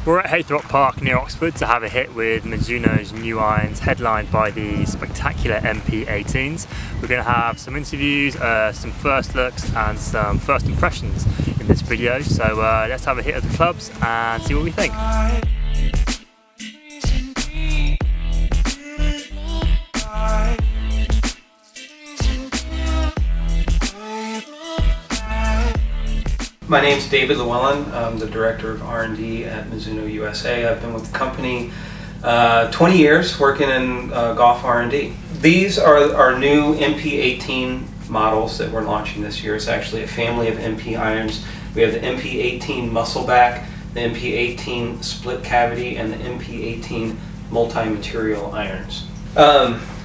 We're at Haythrop Park near Oxford to have a hit with Mizuno's new irons, headlined by the spectacular MP-18s. We're going to have some interviews, some first looks and some first impressions in this video. So let's have a hit of the clubs and see what we think. My name's David Llewellyn. I'm the Director of R&D at Mizuno USA. I've been with the company 20 years working in golf R&D. These are our new MP-18 models that we're launching this year. It's actually a family of MP irons. We have the MP-18 muscleback, the MP-18 split cavity, and the MP-18 multi-material irons.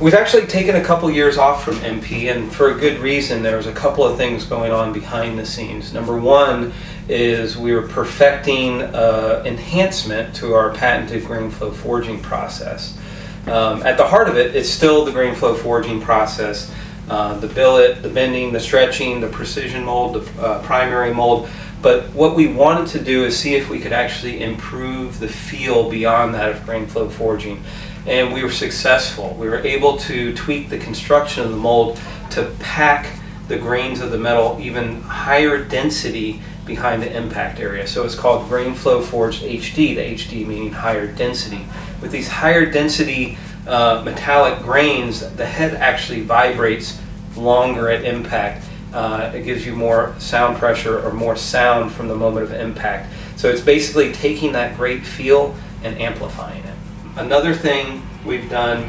We've actually taken a couple years off from MP, and for a good reason. There was a couple of things going on behind the scenes. Number one is we were perfecting enhancement to our patented grain flow forging process. At the heart of it, it's still the grain flow forging process. The billet, the bending, the stretching, the precision mold, the primary mold. But what we wanted to do is see if we could actually improve the feel beyond that of grain flow forging. And we were successful. We were able to tweak the construction of the mold to pack the grains of the metal even higher density behind the impact area. So it's called grain flow forged HD, the HD meaning higher density. With these higher density metallic grains, the head actually vibrates longer at impact. It gives you more sound pressure or more sound from the moment of impact. So it's basically taking that great feel and amplifying it. Another thing we've done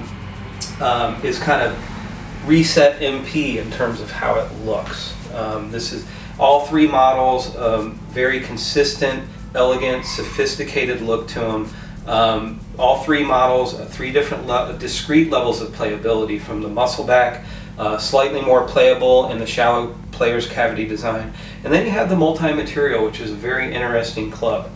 is kind of reset MP in terms of how it looks. This is all three models, very consistent, elegant, sophisticated look to them. All three models, three different discrete levels of playability, from the muscleback, slightly more playable in the shallow player's cavity design. And then you have the multi-material, which is a very interesting club.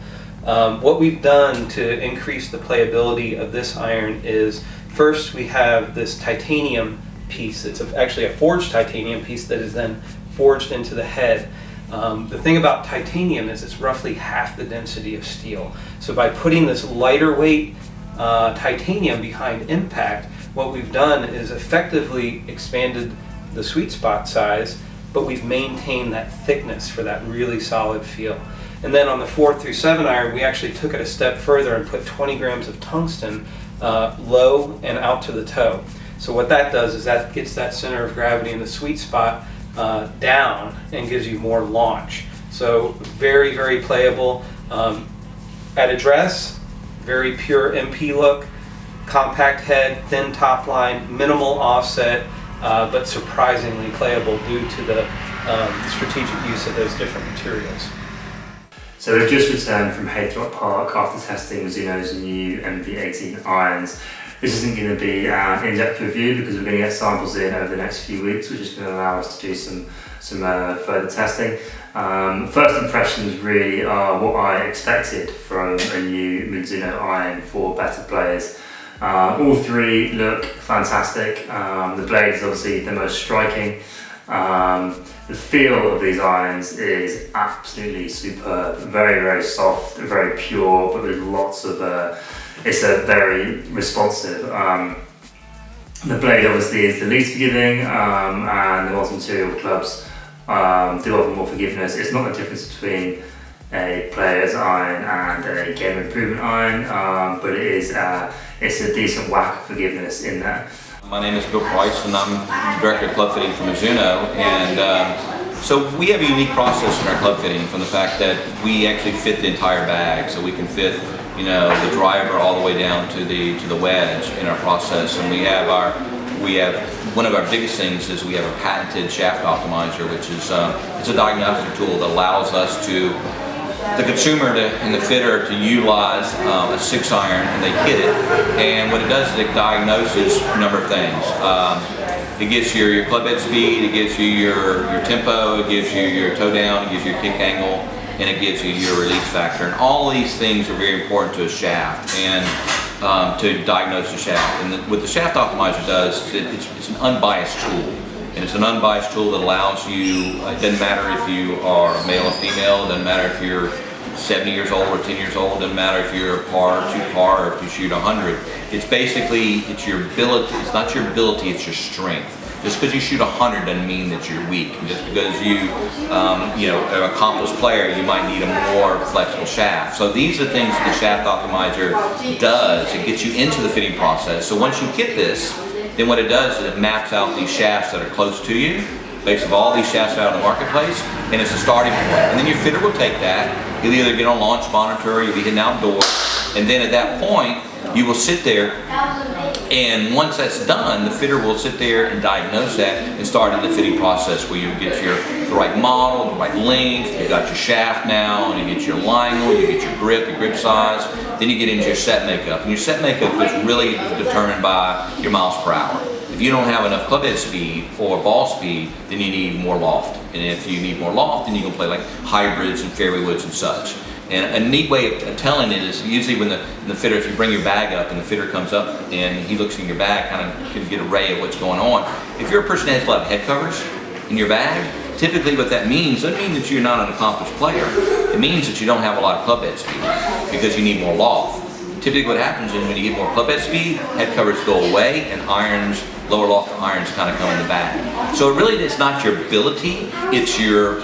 What we've done to increase the playability of this iron is, first we have this titanium piece. It's actually a forged titanium piece that is then forged into the head. The thing about titanium is it's roughly half the density of steel. So by putting this lighter weight titanium behind impact, what we've done is effectively expanded the sweet spot size, but we've maintained that thickness for that really solid feel. And then on the 4 through 7 iron, we actually took it a step further and put 20 grams of tungsten low and out to the toe. So what that does is that gets that center of gravity in the sweet spot down and gives you more launch. So very, very playable. At address, very pure MP look, compact head, thin top line, minimal offset, but surprisingly playable due to the strategic use of those different materials. So we've just returned from Haythrop Park after testing Mizuno's new MP-18 irons. This isn't going to be an in-depth review because we're going to get samples in over the next few weeks, which is going to allow us to do some further testing. First impressions really are what I expected from a new Mizuno iron for better players. All three look fantastic. The blade is obviously the most striking. The feel of these irons is absolutely superb, very, very soft, very pure, but with lots of, it's a very responsive. The blade obviously is the least forgiving, and the multi-material clubs do offer more forgiveness. It's not the difference between a player's iron and a game improvement iron, but it's a decent whack of forgiveness in there. My name is Bill Price, and I'm Director of Club Fitting for Mizuno. And so we have a unique process in our club fitting, from the fact that we actually fit the entire bag. So we can fit, the driver all the way down to the wedge in our process. And we have one of our biggest things is we have a patented shaft optimizer, which is it's a diagnostic tool that allows us the consumer and the fitter to utilize a 6 iron, and they hit it, and what it does is it diagnoses a number of things. It gives you your club head speed, it gives you your tempo, it gives you your toe down, it gives you your kick angle, and it gives you your release factor. And all these things are very important to a shaft and to diagnose the shaft. And what the shaft optimizer does, it's an unbiased tool. And it's an unbiased tool that allows you, it doesn't matter if you are male or female, it doesn't matter if you're 70 years old or 10 years old. Doesn't matter if you're a par or 2 par or if you shoot 100. It's basically, it's your ability. It's not your ability, it's your strength. Just because you shoot 100 doesn't mean that you're weak. Just because you know, an accomplished player, you might need a more flexible shaft. So these are things that the shaft optimizer does. It gets you into the fitting process. So once you get this, then what it does is it maps out these shafts that are close to you, based on all these shafts out in the marketplace, and it's a starting point. And then your fitter will take that. You'll either get on launch monitor, you'll be hitting outdoors, and then at that point, you will sit there, and once that's done, the fitter will sit there and diagnose that and start in the fitting process where you get the right model, the right length, you got your shaft now, and you get your line angle, you get your grip size, then you get into your set makeup. And your set makeup is really determined by your miles per hour. If you don't have enough club head speed or ball speed, then you need more loft. And if you need more loft, then you can play like hybrids and fairway woods and such. And a neat way of telling it is usually when the fitter, if you bring your bag up and the fitter comes up and he looks in your bag, kind of can get an array of what's going on. If you're a person that has a lot of head covers in your bag, typically what that means doesn't mean that you're not an accomplished player. It means that you don't have a lot of club head speed because you need more loft. Typically what happens is when you get more club head speed, head covers go away and irons, lower loft irons kind of come in the bag. So it really is not your ability, it's your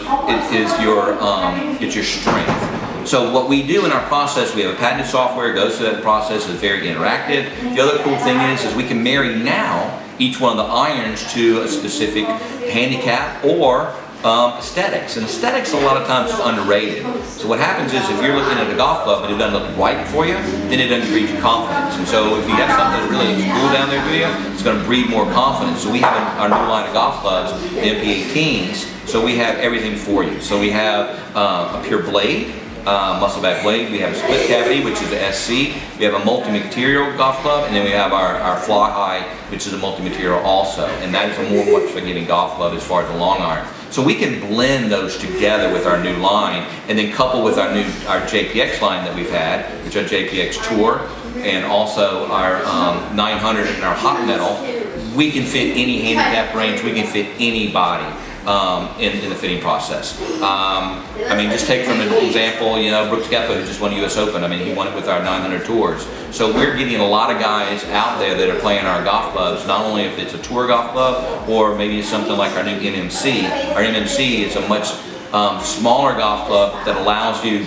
strength. So what we do in our process, we have a patented software, goes through that process, is very interactive. The other cool thing is we can marry now each one of the irons to a specific handicap or aesthetics. And aesthetics a lot of times is underrated. So what happens is if you're looking at a golf club and it doesn't look right for you, then it doesn't breed your confidence. And so if you have something that really looks cool down there to you, it's going to breed more confidence. So we have our new line of golf clubs, the MP-18s, so we have everything for you. So we have a pure blade, muscleback blade, we have a split cavity, which is the SC, we have a multi-material golf club, and then we have our fly high, which is a multi-material also, and that is a more much forgiving golf club as far as the long iron. So we can blend those together with our new line, and then couple with our JPX line that we've had, which are JPX Tour, and also our 900 and our hot metal. We can fit any handicap range, we can fit any body. In the fitting process. I mean, just take from an example, you know, Brooks Koepka, who just won the US Open. I mean, he won it with our 900 tours. So we're getting a lot of guys out there that are playing our golf clubs, not only if it's a tour golf club or maybe it's something like our new MMC. Our MMC is a much smaller golf club that allows you,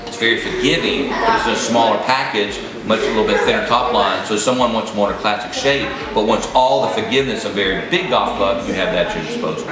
it's very forgiving, but it's a smaller package, a little bit thinner top line, so someone wants more classic shape, but wants all the forgiveness of a very big golf club, you have that at your disposal.